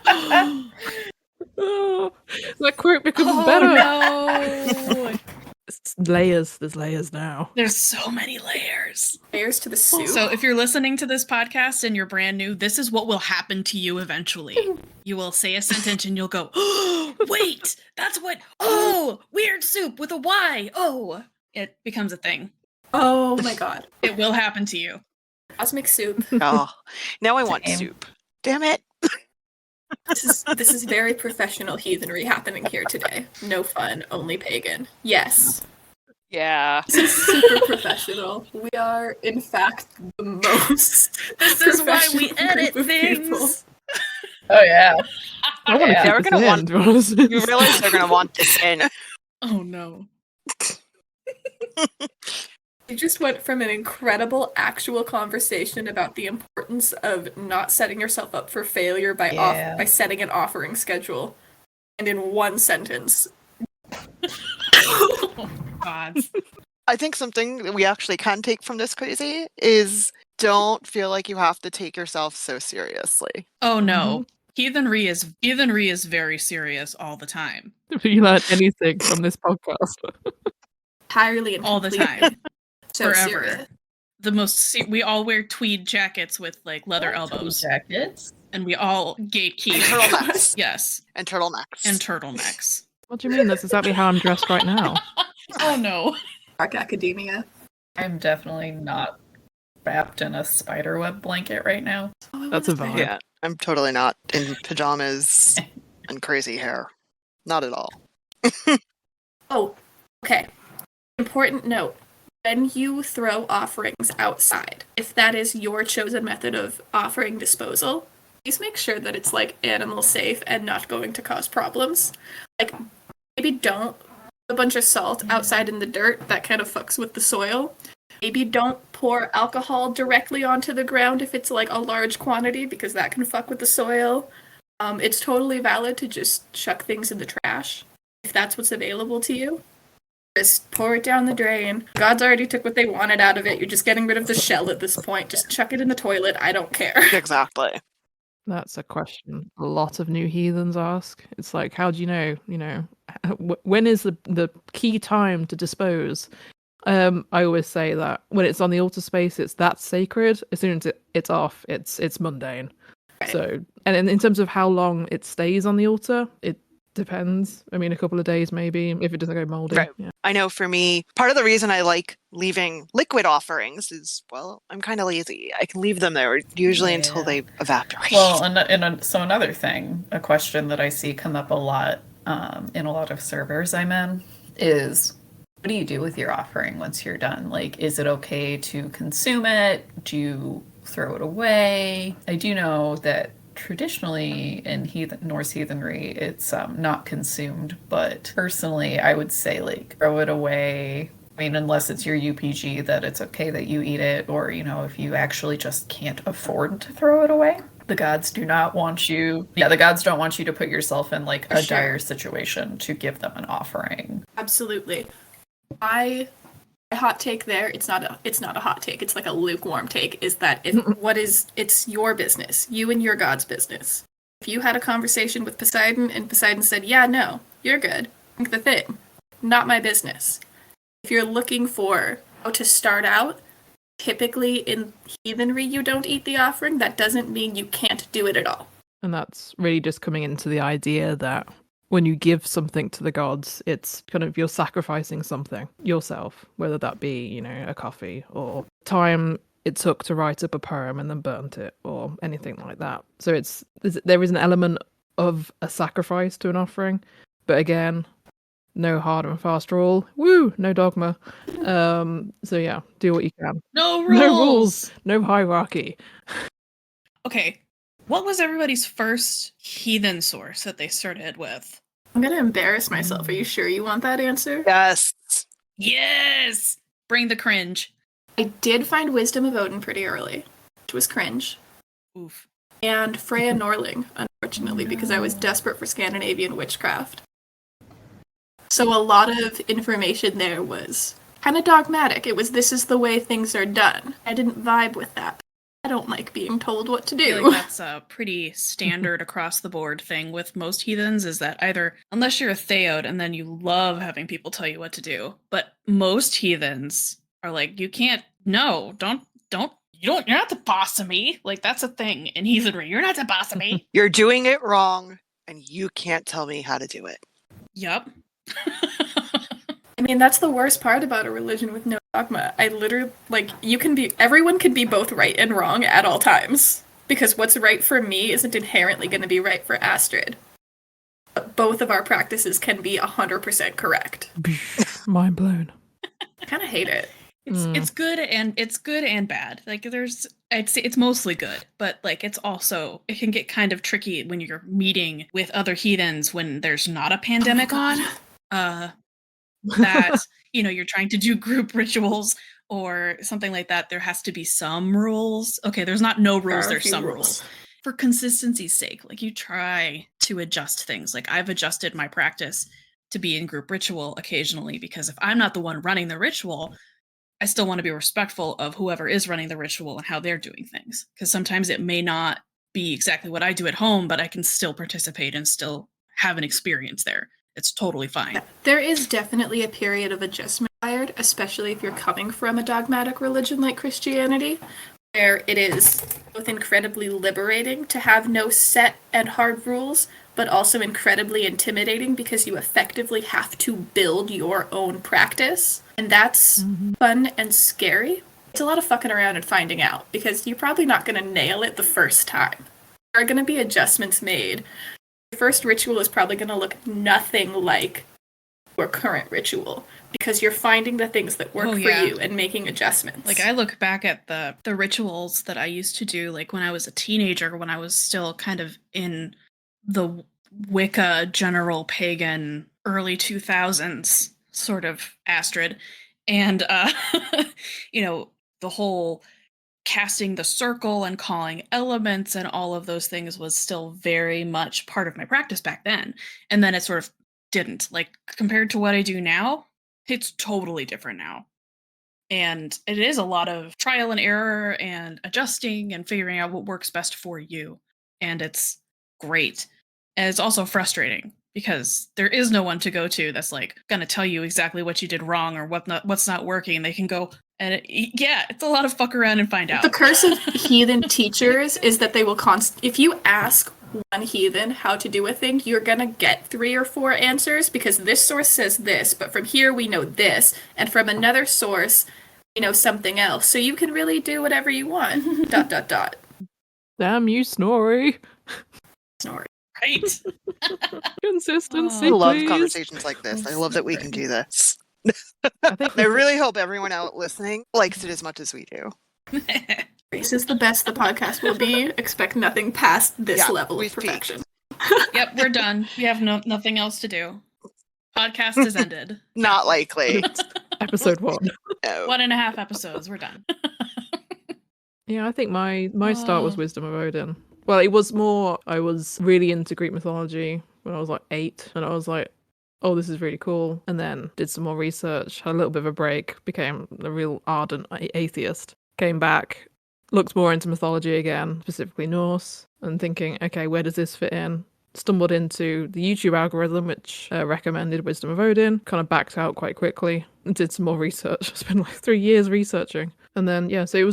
Oh, that quote becomes better.
No!
It's layers. There's layers now.
There's so many layers.
Layers to the soup.
So if you're listening to this podcast and you're brand new, this is what will happen to you eventually. You will say a sentence and you'll go, oh, wait, that's what, oh, weird soup with a Y. Oh, it becomes a thing.
Oh my God.
It will happen to you.
Cosmic soup.
Oh, now I want soup. Damn it.
This is very professional heathenry happening here today. No fun, only pagan. Yes.
Yeah.
This is super professional. We are, in fact, the most.
This is why we
professional
edit
group of people.
things.
Oh, yeah.
I want to keep
we're
this
gonna
in,
want-
to be honest.
You realize they're going to want this in.
Oh no.
We just went from an incredible actual conversation about the importance of not setting yourself up for failure by setting an offering schedule, and in one sentence.
Oh, God.
I think something that we actually can take from this crazy is don't feel like you have to take yourself so seriously.
Oh no. Heathenry is very serious all the time.
If you learn anything from this podcast.
Entirely and
All the
completely
time.
so
Forever.
serious.
The most we all wear tweed jackets with like leather elbows.
Jackets.
And we all gatekeep.
And turtlenecks.
Yes.
And turtlenecks.
And turtlenecks.
What do you mean? That's exactly how I'm dressed right now.
Oh no.
Dark academia.
I'm definitely not wrapped in a spiderweb blanket right now.
That's a vibe.
Yeah, I'm totally not in pajamas and crazy hair. Not at all.
Oh, okay. Important note. When you throw offerings outside, if that is your chosen method of offering disposal, please make sure that it's like animal safe and not going to cause problems. Like, maybe don't put a bunch of salt outside in the dirt. That kind of fucks with the soil. Maybe don't pour alcohol directly onto the ground if it's like a large quantity, because that can fuck with the soil. It's totally valid to just chuck things in the trash if that's what's available to you. Just pour it down the drain. Gods already took what they wanted out of it. You're just getting rid of the shell at this point. Just chuck it in the toilet. I don't care.
Exactly.
That's a question a lot of new heathens ask. It's like, how do you know, when is the key time to dispose? I always say that when it's on the altar space, that's sacred. As soon as it's off, it's mundane.
Right.
So, and in terms of how long it stays on the altar, it depends. I mean, a couple of days maybe, if it doesn't go moldy.
Right.
Yeah.
I know for me, part of the reason I like leaving liquid offerings is, well, I'm kind of lazy. I can leave them there usually until they evaporate.
Well, so another thing, a question that I see come up a lot in a lot of servers I'm in is, what do you do with your offering once you're done? Like, is it okay to consume it? Do you throw it away? I do know that traditionally in Norse heathenry, it's not consumed, but personally, I would say like throw it away. I mean, unless it's your UPG, that it's okay that you eat it, or if you actually just can't afford to throw it away. The gods do not want you. Yeah, the gods don't want you to put yourself in like a dire situation to give them an offering.
Absolutely. My hot take there, it's not a hot take, it's like a lukewarm take, is that it's your business, you and your god's business. If you had a conversation with Poseidon and Poseidon said, yeah, no, you're good, drink the thing, not my business. If you're looking for how to start out, typically in heathenry you don't eat the offering. That doesn't mean you can't do it at all.
And that's really just coming into the idea that when you give something to the gods, it's kind of you're sacrificing something yourself, whether that be, a coffee or time it took to write up a poem and then burnt it or anything like that. So there is an element of a sacrifice to an offering, but again, no hard and fast rule. Woo, no dogma. So yeah, do what you can.
No rules.
No rules. No hierarchy.
Okay. What was everybody's first heathen source that they started with?
I'm gonna embarrass myself. Are you sure you want that answer?
Yes.
Yes! Bring the cringe.
I did find Wisdom of Odin pretty early, which was cringe.
Oof.
And Freya Norling, unfortunately, because I was desperate for Scandinavian witchcraft. So a lot of information there was kind of dogmatic. It was, this is the way things are done. I didn't vibe with that. I don't like being told what to
I feel
do.
like that's a pretty standard across the board thing with most heathens, is that either, unless you're a theod and then you love having people tell you what to do, but most heathens are like, you can't, no, you're not the boss of me. Like, that's a thing in heathenry. You're not the boss of me.
You're doing it wrong, and you can't tell me how to do it.
Yup.
I mean, that's the worst part about a religion with no dogma. I literally, everyone can be both right and wrong at all times. Because what's right for me isn't inherently going to be right for Astrid. But both of our practices can be 100% correct.
Mind blown.
I kind of hate it.
It's good and bad. Like, I'd say it's mostly good, but like it can get kind of tricky when you're meeting with other heathens when there's not a pandemic on. That you're trying to do group rituals or something like that, there has to be some rules. Okay, there's not no rules, there's some rules. For consistency's sake, like you try to adjust things. Like I've adjusted my practice to be in group ritual occasionally, because if I'm not the one running the ritual, I still want to be respectful of whoever is running the ritual and how they're doing things. Because sometimes it may not be exactly what I do at home, but I can still participate and still have an experience there. It's totally fine.
There is definitely a period of adjustment required, especially if you're coming from a dogmatic religion like Christianity, where it is both incredibly liberating to have no set and hard rules, but also incredibly intimidating because you effectively have to build your own practice. And that's fun and scary. It's a lot of fucking around and finding out, because you're probably not going to nail it the first time. There are going to be adjustments made. Your first ritual is probably going to look nothing like your current ritual, because you're finding the things that work for you and making adjustments.
Like I look back at the rituals that I used to do, like when I was a teenager, when I was still kind of in the Wicca general pagan early 2000s sort of Astrid, and you know, the whole casting the circle and calling elements and all of those things was still very much part of my practice back then. And then it sort of didn't. Like compared to what I do now, it's totally different now. And it is a lot of trial and error and adjusting and figuring out what works best for you. And it's great. And it's also frustrating because there is no one to go to that's like going to tell you exactly what you did wrong or what's not working. They can go and it's a lot of fuck around and find out.
The curse of heathen teachers is that they will if you ask one heathen how to do a thing, you're gonna get 3 or 4 answers, because this source says this, but from here we know this, and from another source we know something else. So you can really do whatever you want. ...
Damn you, Snorri.
Snorri.
Right?
Consistency.
I love
please.
conversations like this. I love that we can do this.
I think
I really hope everyone out listening likes it as much as we do.
This is the best the podcast will be. Expect nothing past this level of perfection.
Yep, we're done. We have nothing else to do. Podcast is ended.
Not likely.
Episode 1.
No.
1.5 episodes. We're done.
Yeah, I think my start was Wisdom of Odin. Well, it was more, I was really into Greek mythology when I was like 8, and I was like, oh, this is really cool. And then did some more research, had a little bit of a break, became a real ardent atheist. Came back, looked more into mythology again, specifically Norse, and thinking, okay, where does this fit in? Stumbled into the YouTube algorithm, which recommended Wisdom of Odin, kind of backed out quite quickly, and did some more research. I spent like 3 years researching. And then, so it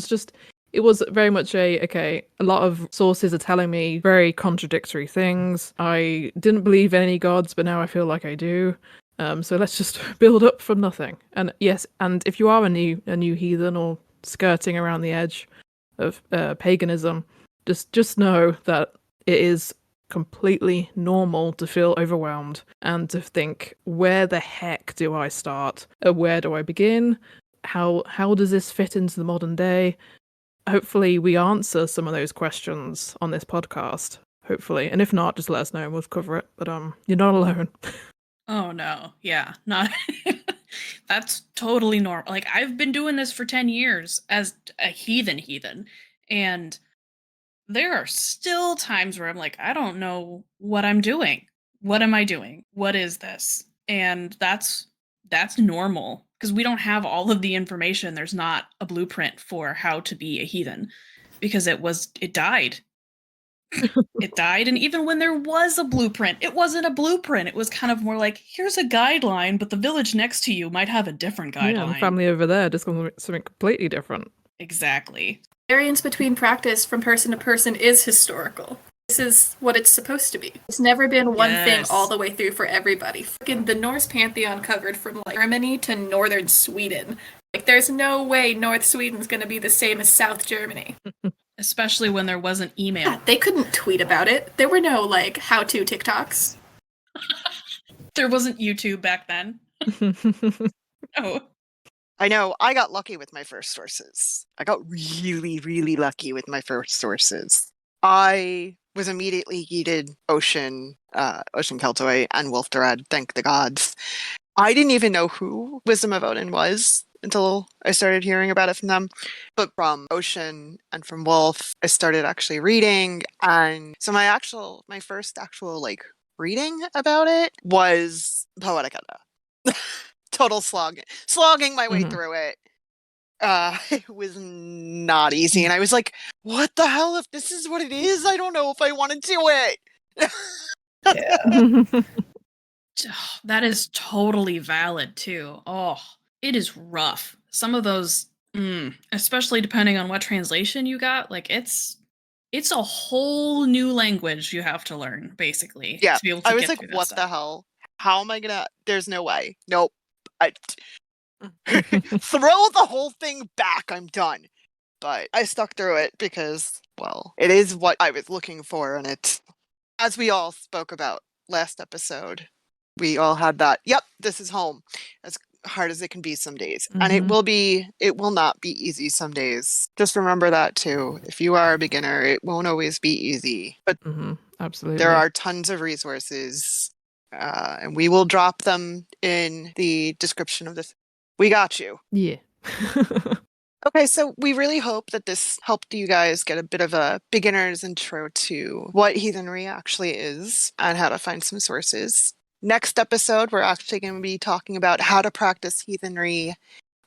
was very much a lot of sources are telling me very contradictory things. I didn't believe in any gods, but now I feel like I do. So let's just build up from nothing. And yes, and if you are a new heathen or skirting around the edge of paganism, just know that it is completely normal to feel overwhelmed and to think, where the heck do I start? Where do I begin? How does this fit into the modern day? Hopefully we answer some of those questions on this podcast. Hopefully. And if not, just let us know and we'll cover it. But you're not alone.
Oh no. Yeah. Not that's totally normal. Like I've been doing this for 10 years as a heathen. And there are still times where I'm like, I don't know what I'm doing. What am I doing? What is this? And that's normal. Because we don't have all of the information. There's not a blueprint for how to be a heathen, because it died. It died, and even when there was a blueprint, it wasn't a blueprint. It was kind of more like, here's a guideline, but the village next to you might have a different guideline.
Yeah, the family over there just something completely different.
Exactly.
Variance between practice from person to person is historical. This is what it's supposed to be. It's never been one thing all the way through for everybody. Fucking the Norse pantheon covered from like Germany to northern Sweden. Like there's no way North Sweden's gonna be the same as South Germany.
Especially when there wasn't email.
Yeah, they couldn't tweet about it. There were no like how-to TikToks.
There wasn't YouTube back then. Oh.
I know, I got lucky with my first sources. I got really, really lucky with my first sources. I was immediately yeeted Ocean Keltoi, and Wolfderad, thank the gods. I didn't even know who Wisdom of Odin was until I started hearing about it from them. But from Ocean and from Wolf, I started actually reading. And so my first actual like reading about it was Poetic Edda. Total slogging my way through it. It was not easy. And I was like, what the hell? If this is what it is, I don't know if I want to do it.
Yeah.
That is totally valid too. Oh, it is rough. Some of those, especially depending on what translation you got, like it's a whole new language you have to learn, basically.
Yeah,
to be able to
I was
get
like,
through that
what
stuff.
the hell? How am I gonna? There's no way. Nope. Throw the whole thing back. I'm done. But I stuck through it because, well, it is what I was looking for, and it's, as we all spoke about last episode, we all had that, yep, this is home, as hard as it can be some days. And it will not be easy some days. Just remember that too. If you are a beginner, it won't always be easy. But
absolutely,
there are tons of resources, and we will drop them in the description of this. We got you.
Yeah.
Okay, so we really hope that this helped you guys get a bit of a beginner's intro to what heathenry actually is and how to find some sources. Next episode, we're actually going to be talking about how to practice heathenry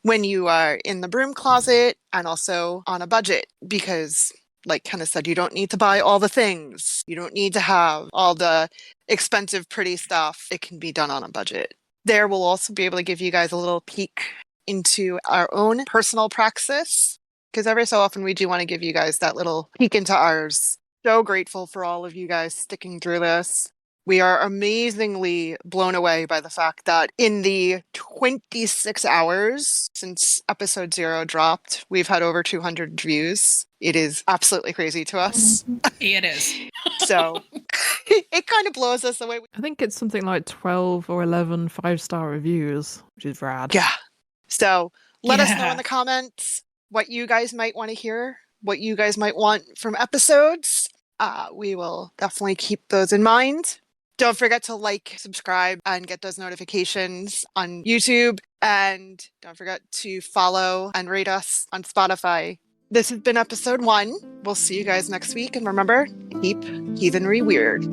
when you are in the broom closet and also on a budget, because like Kenna said, you don't need to buy all the things. You don't need to have all the expensive, pretty stuff. It can be done on a budget. There, we'll also be able to give you guys a little peek into our own personal praxis, because every so often we do want to give you guys that little peek into ours. So grateful for all of you guys sticking through this. We are amazingly blown away by the fact that in the 26 hours since episode 0 dropped, we've had over 200 views. It is absolutely crazy to us.
It is.
So it kind of blows us away.
I think it's something like 12 or 11 5-star reviews, which is rad.
Yeah. So let us know in the comments what you guys might want to hear, what you guys might want from episodes. We will definitely keep those in mind. Don't forget to like, subscribe, and get those notifications on YouTube. And don't forget to follow and rate us on Spotify. This has been episode 1. We'll see you guys next week. And remember, keep heathenry weird.